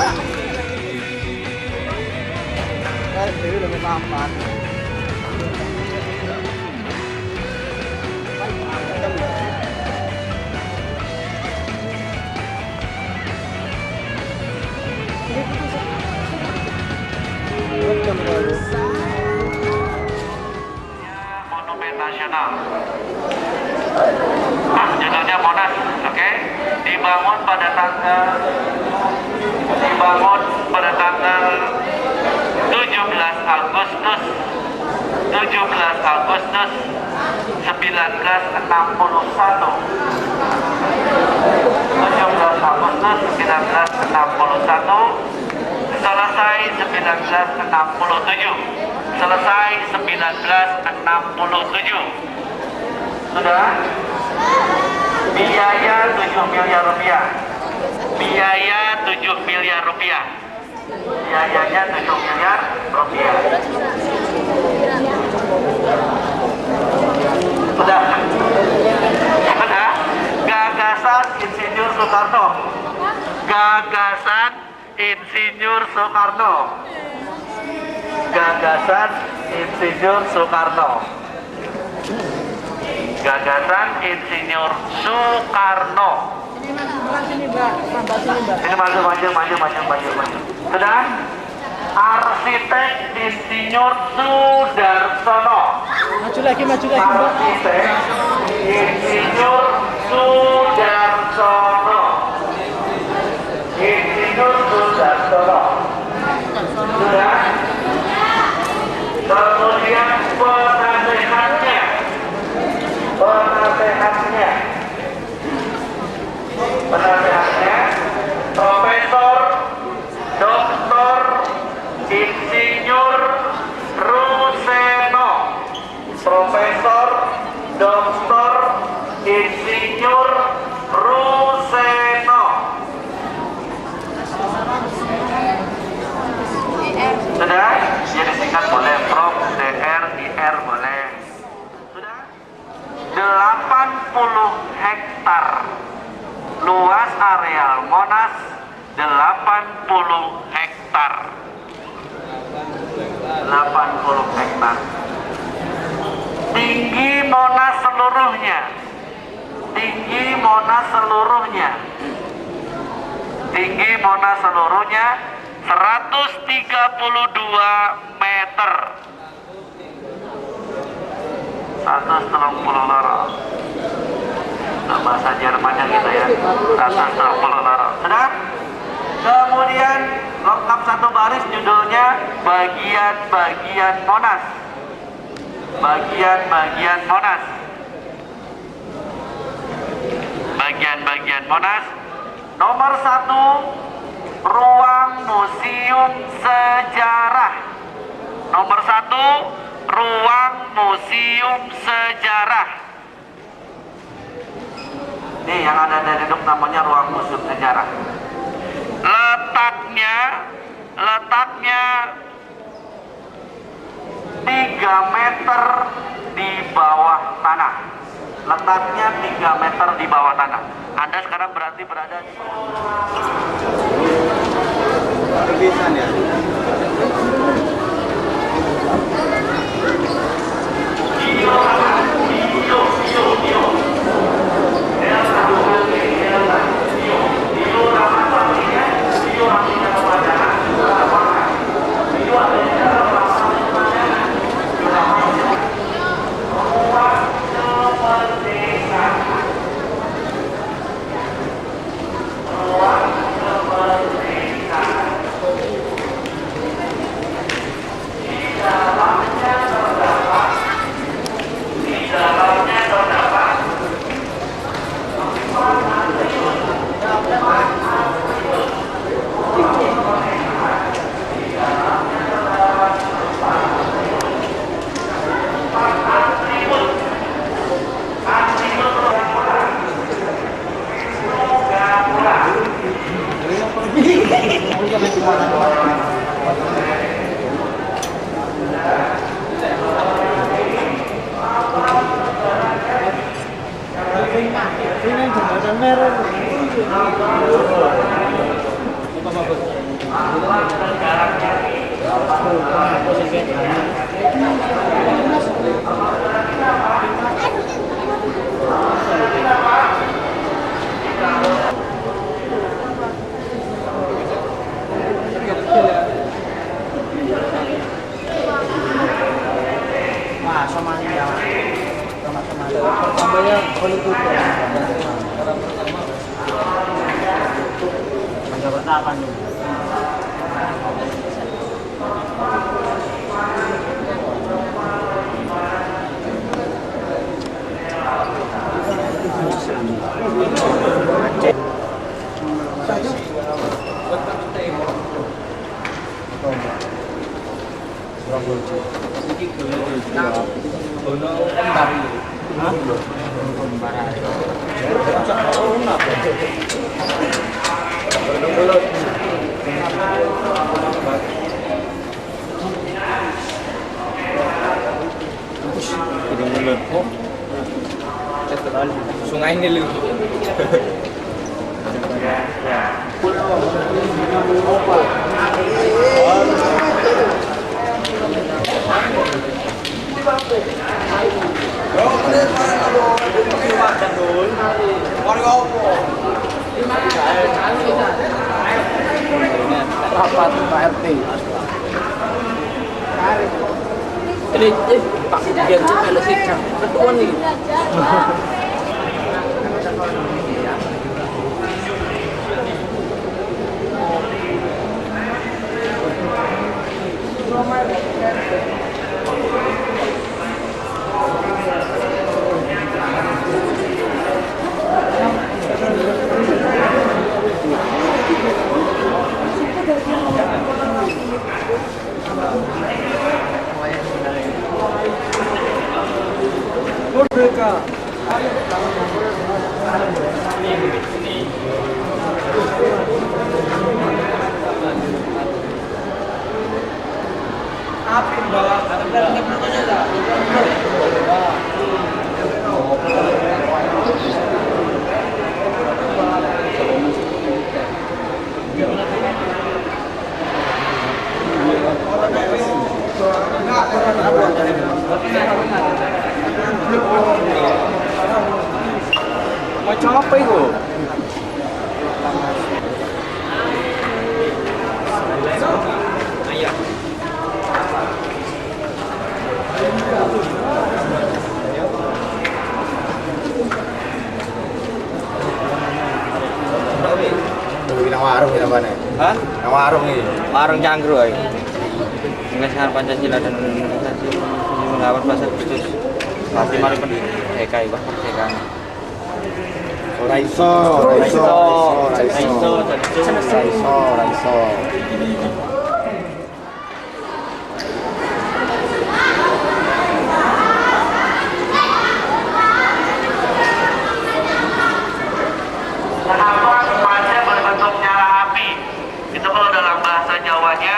Ini udah makan. Monumen Nasional. Judulnya Monas, oke? Dibangun pada tanggal 17 Agustus 1961. 17 Agustus 1961, selesai 1967. Selesai 1967. Sudah? Biaya 7 miliar rupiah. Biaya 7 miliar rupiah. Biayanya 7 miliar rupiah. Sudah? Sudah? Gagasan Insinyur Soekarno. Gagasan Insinyur Soekarno. Gagasan Insinyur Soekarno. Gagasan Insinyur Soekarno. Ini maju. Sudah? Arsitek Insinyur Sudarsono. Maju lagi. Arsitek Insinyur Sudarsono. Insinyur Sudarsono. Sudah? Kemudian penasehatnya Profesor Dr. Insinyur Ruseno. Profesor Dr. Insinyur Ruseno. Sudah? Jadi singkat boleh, Prof, DR, IR boleh. Sudah? 80 hektar. Luas areal Monas 80 hektar. 80 hektar. Tinggi Monas seluruhnya. Tinggi Monas seluruhnya. Tinggi Monas seluruhnya 132 meter. 130 loro. Bahasa Jermannya gitu ya. 130 loro. Sudah? Kemudian lengkap satu baris, judulnya bagian-bagian Monas. Bagian-bagian Monas. Bagian-bagian Monas. Nomor 1, ruang museum sejarah. Nomor 1, ruang museum sejarah. Ini yang ada dari dok namanya ruang museum sejarah. Letaknya 3 meter di bawah tanah. Letaknya 3 meter di bawah tanah. Anda sekarang berarti berada di Tulisan ya. Ini jembatan merah. Apa bagus? Kapan nih? Sungai ini lu. Rapat Pak RT. Ini Pak Dian itu ada sikap ketua nih. Merdeka. Api bawa macam apa itu? Nang warung kita mana? Hah? Nang warung ini. Warung Cangkru ay. Mengesahkan Pancasila dan melawan bahasa Kristus. Pasti malu pendeka ibu pendeka. Raiso. Kenapa sepatnya berbentuk nyala api? Itu kalau dalam bahasa Jawanya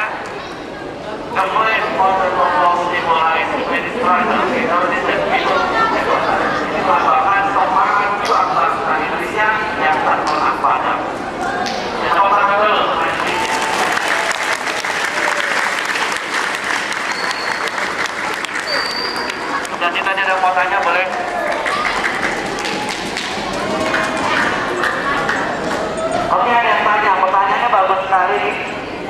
kemudian dimulai melambangkan semangat juang bangsa Indonesia yang tak pernah padam. Dan kita tidak mau tanya boleh? Oke, ada yang tanya, pertanyaannya bagus sekali.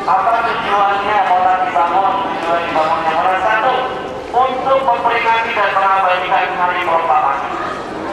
Apa tujuannya Monas dibangun? Tujuan dibangunnya Monas satu, untuk memperingati dan mengabadikan hari